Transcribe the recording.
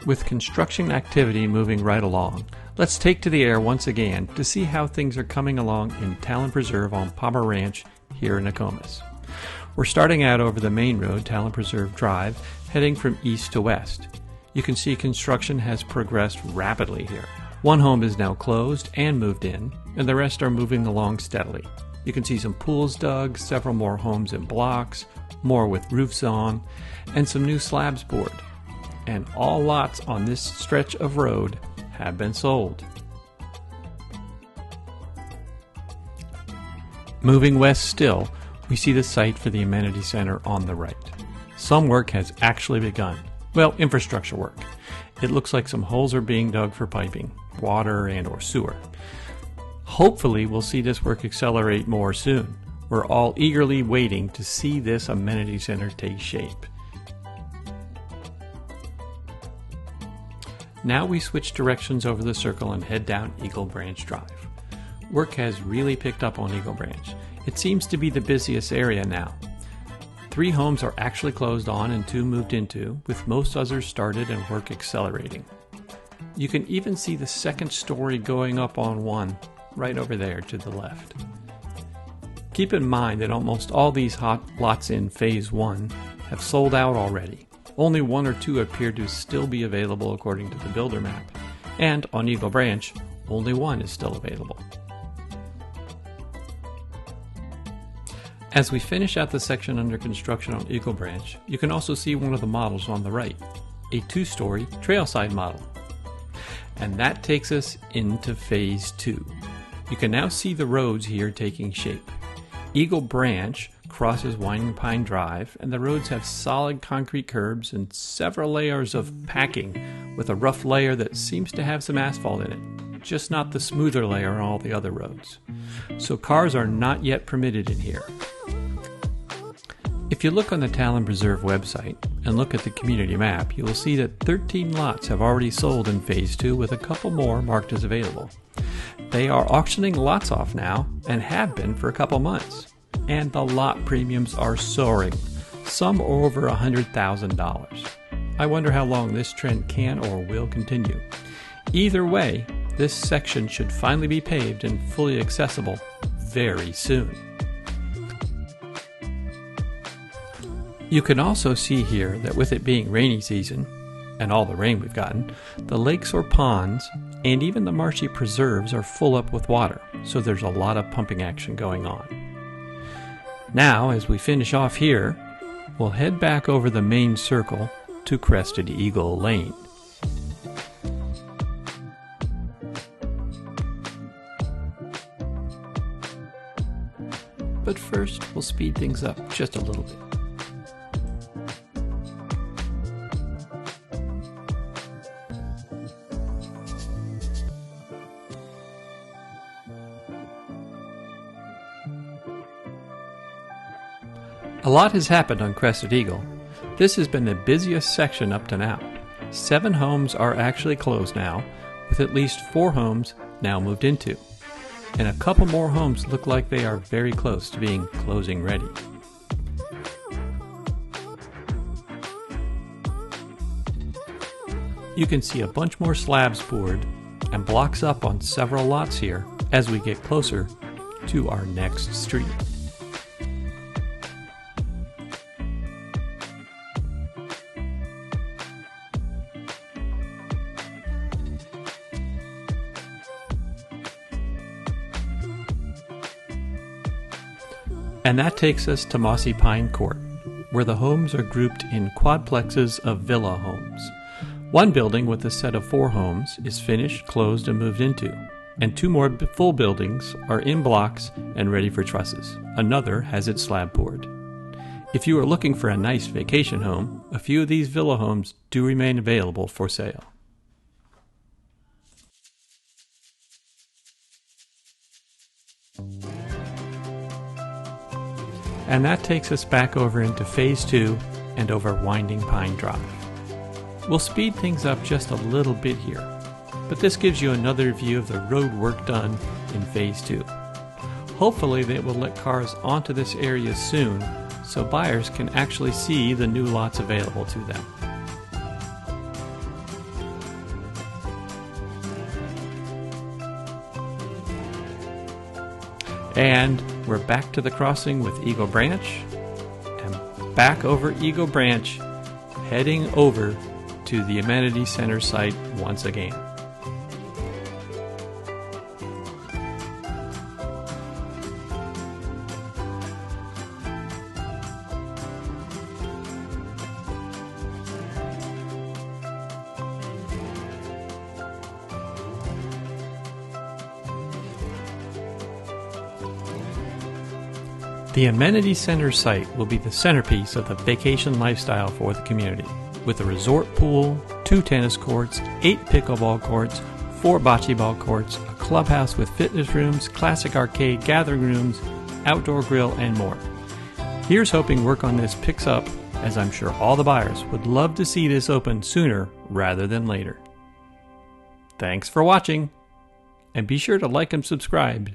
With construction activity moving right along, let's take to the air once again to see how things are coming along in Talon Preserve on Palmer Ranch here in Nokomis. We're starting out over the main road, Talon Preserve Drive, heading from east to west. You can see construction has progressed rapidly here. One home is now closed and moved in, and the rest are moving along steadily. You can see some pools dug, several more homes in blocks, more with roofs on, and some new slabs poured. And all lots on this stretch of road have been sold. Moving west still, we see the site for the Amenity Center on the right. Some work has actually begun. Well, infrastructure work. It looks like some holes are being dug for piping, water and/or sewer. Hopefully we'll see this work accelerate more soon. We're all eagerly waiting to see this Amenity Center take shape. Now we switch directions over the circle and head down Eagle Branch Drive. Work has really picked up on Eagle Branch. It seems to be the busiest area now. 3 homes are actually closed on and 2 moved into, with most others started and work accelerating. You can even see the second story going up on one right over there to the left. Keep in mind that almost all these hot lots in Phase 1 have sold out already. Only 1 or 2 appear to still be available according to the builder map, and on Eagle Branch, only 1 is still available. As we finish out the section under construction on Eagle Branch, you can also see one of the models on the right, a 2-story trailside model. And that takes us into Phase 2. You can now see the roads here taking shape. Eagle Branch crosses Winding Pine Drive, and the roads have solid concrete curbs and several layers of packing, with a rough layer that seems to have some asphalt in it, just not the smoother layer on all the other roads. So cars are not yet permitted in here. If you look on the Talon Preserve website and look at the community map, you will see that 13 lots have already sold in Phase 2, with a couple more marked as available. They are auctioning lots off now, and have been for a couple months. And the lot premiums are soaring, some over $100,000. I wonder how long this trend can or will continue. Either way, this section should finally be paved and fully accessible very soon. You can also see here that with it being rainy season, and all the rain we've gotten, the lakes or ponds and even the marshy preserves are full up with water, so there's a lot of pumping action going on. Now, as we finish off here, we'll head back over the main circle to Crested Eagle Lane. But first, we'll speed things up just a little bit. A lot has happened on Crested Eagle. This has been the busiest section up to now. 7 homes are actually closed now, with at least 4 homes now moved into. And a couple more homes look like they are very close to being closing ready. You can see a bunch more slabs poured and blocks up on several lots here as we get closer to our next street. And that takes us to Mossy Pine Court, where the homes are grouped in quadplexes of villa homes. One building with a set of 4 homes is finished, closed, and moved into, and 2 more full buildings are in blocks and ready for trusses. Another has its slab poured. If you are looking for a nice vacation home, a few of these villa homes do remain available for sale. And that takes us back over into Phase 2 and over Winding Pine Drive. We'll speed things up just a little bit here, but this gives you another view of the road work done in Phase 2. Hopefully they will let cars onto this area soon so buyers can actually see the new lots available to them. And we're back to the crossing with Eagle Branch, and back over Eagle Branch, heading over to the Amenity Center site once again. The Amenity Center site will be the centerpiece of the vacation lifestyle for the community, with a resort pool, 2 tennis courts, 8 pickleball courts, 4 bocce ball courts, a clubhouse with fitness rooms, classic arcade gathering rooms, outdoor grill, and more. Here's hoping work on this picks up, as I'm sure all the buyers would love to see this open sooner rather than later. Thanks for watching, and be sure to like and subscribe